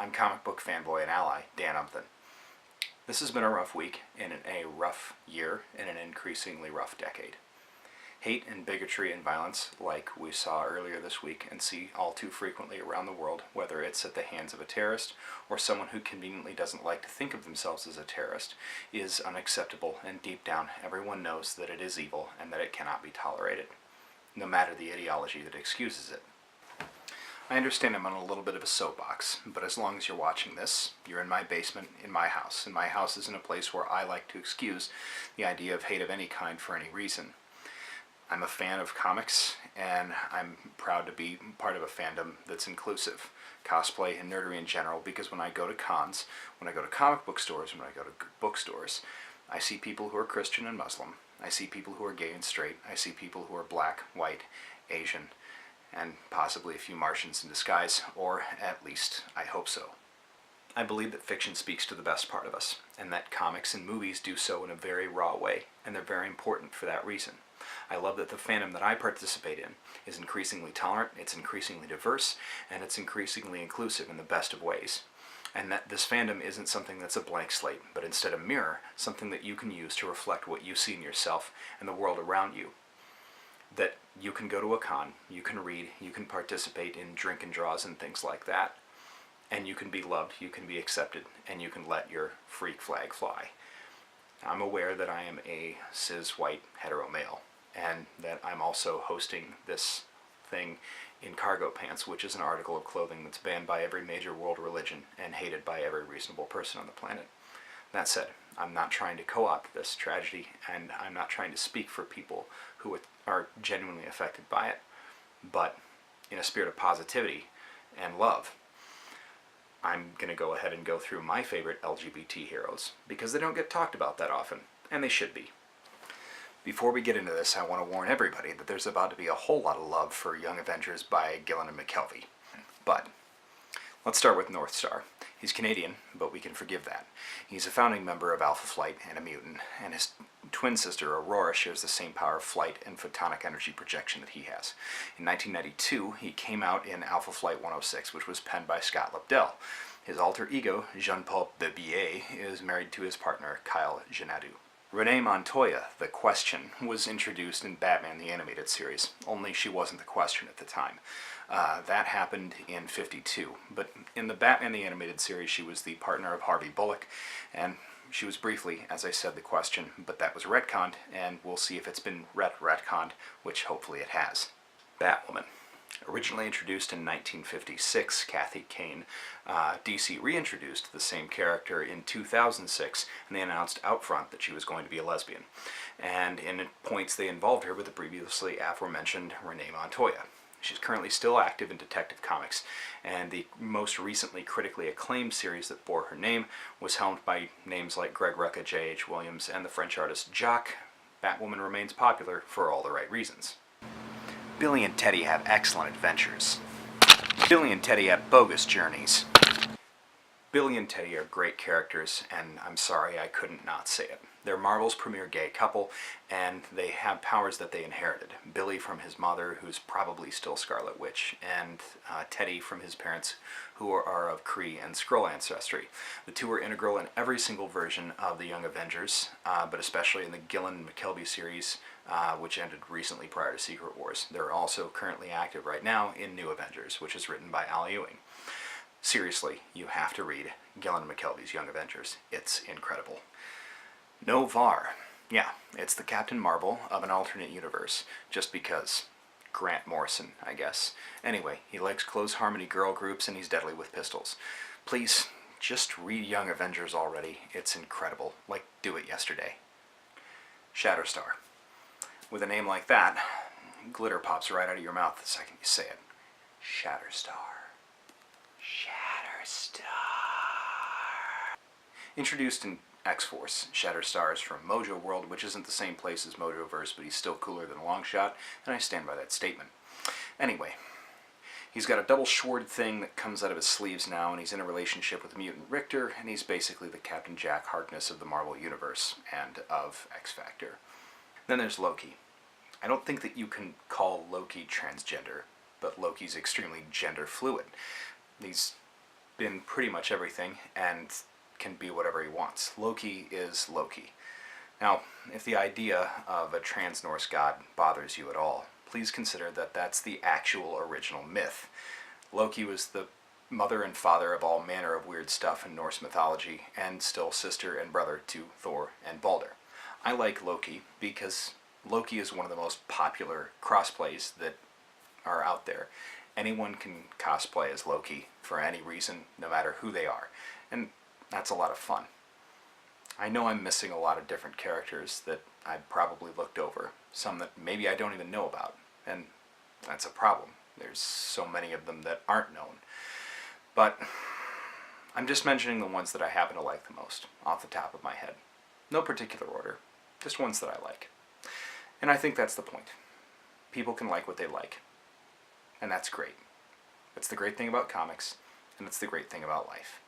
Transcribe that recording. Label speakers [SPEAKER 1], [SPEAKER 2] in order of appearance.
[SPEAKER 1] I'm comic book fanboy and ally, Dan Umpton. This has been a rough week, in a rough year, in an increasingly rough decade. Hate and bigotry and violence, like we saw earlier this week and see all too frequently around the world, whether it's at the hands of a terrorist or someone who conveniently doesn't like to think of themselves as a terrorist, is unacceptable, and deep down everyone knows that it is evil and that it cannot be tolerated, no matter the ideology that excuses it. I understand I'm on a little bit of a soapbox, but as long as you're watching this, you're in my basement, in my house, and my house isn't a place where I like to excuse the idea of hate of any kind for any reason. I'm a fan of comics, and I'm proud to be part of a fandom that's inclusive, cosplay and nerdery in general, because when I go to cons, when I go to comic book stores, when I go to bookstores, I see people who are Christian and Muslim, I see people who are gay and straight, I see people who are black, white, Asian, and possibly a few Martians in disguise, or at least I hope so. I believe that fiction speaks to the best part of us, and that comics and movies do so in a very raw way, and they're very important for that reason. I love that the fandom that I participate in is increasingly tolerant, it's increasingly diverse, and it's increasingly inclusive in the best of ways. And that this fandom isn't something that's a blank slate, but instead a mirror, something that you can use to reflect what you see in yourself and the world around you. That you can go to a con, you can read, you can participate in drink and draws and things like that, and you can be loved, you can be accepted, and you can let your freak flag fly. I'm aware that I am a cis white hetero male, and that I'm also hosting this thing in cargo pants, which is an article of clothing that's banned by every major world religion and hated by every reasonable person on the planet. That said, I'm not trying to co-opt this tragedy, and I'm not trying to speak for people who are genuinely affected by it, but in a spirit of positivity and love, I'm going to go ahead and go through my favorite LGBT heroes, because they don't get talked about that often, and they should be. Before we get into this, I want to warn everybody that there's about to be a whole lot of love for Young Avengers by Gillen and McKelvey. But let's start with Northstar. He's Canadian, but we can forgive that. He's a founding member of Alpha Flight and a mutant, and his twin sister Aurora shares the same power of flight and photonic energy projection that he has. In 1992, he came out in Alpha Flight 106, which was penned by Scott Lobdell. His alter ego, Jean-Paul Bebier, is married to his partner, Kyle Janadu. Renee Montoya, the Question, was introduced in Batman the Animated Series, only she wasn't the Question at the time. That happened in '52, but in the Batman the Animated Series she was the partner of Harvey Bullock, and she was briefly, as I said, the Question, but that was retconned, and we'll see if it's been retconned, which hopefully it has. Batwoman. Originally introduced in 1956, Kathy Kane, DC reintroduced the same character in 2006, and they announced out front that she was going to be a lesbian. And in points they involved her with the previously aforementioned Renee Montoya. She's currently still active in Detective Comics, and the most recently critically acclaimed series that bore her name was helmed by names like Greg Rucka, J.H. Williams, and the French artist Jacques. Batwoman remains popular for all the right reasons. Billy and Teddy have excellent adventures. Billy and Teddy have bogus journeys. Billy and Teddy are great characters, and I'm sorry I couldn't not say it. They're Marvel's premier gay couple, and they have powers that they inherited. Billy from his mother, who's probably still Scarlet Witch, and Teddy from his parents, who are of Kree and Skrull ancestry. The two are integral in every single version of the Young Avengers, but especially in the Gillen and McKelvey series, which ended recently prior to Secret Wars. They're also currently active right now in New Avengers, which is written by Al Ewing. Seriously, you have to read Gillen and McKelvey's Young Avengers. It's incredible. Novar. Yeah, it's the Captain Marvel of an alternate universe, just because. Grant Morrison, I guess. Anyway, he likes close harmony girl groups and he's deadly with pistols. Please, just read Young Avengers already. It's incredible. Like, do it yesterday. Shatterstar. With a name like that, glitter pops right out of your mouth the second you say it. Shatterstar. Shatterstar. Introduced in X-Force, Shatterstar is from Mojo World, which isn't the same place as Mojoverse, but he's still cooler than Longshot, and I stand by that statement. Anyway, he's got a double sword thing that comes out of his sleeves now, and he's in a relationship with the mutant Richter, and he's basically the Captain Jack Harkness of the Marvel Universe and of X-Factor. Then there's Loki. I don't think that you can call Loki transgender, but Loki's extremely gender fluid. He's been pretty much everything and can be whatever he wants. Loki is Loki. Now, if the idea of a trans Norse god bothers you at all, please consider that that's the actual original myth. Loki was the mother and father of all manner of weird stuff in Norse mythology, and still sister and brother to Thor and Balder. I like Loki because Loki is one of the most popular crossplays that are out there. Anyone can cosplay as Loki for any reason, no matter who they are, and that's a lot of fun. I know I'm missing a lot of different characters that I probably looked over, some that maybe I don't even know about, and that's a problem. There's so many of them that aren't known. But I'm just mentioning the ones that I happen to like the most, off the top of my head. No particular order, just ones that I like. And I think that's the point. People can like what they like. And that's great. It's the great thing about comics, and it's the great thing about life.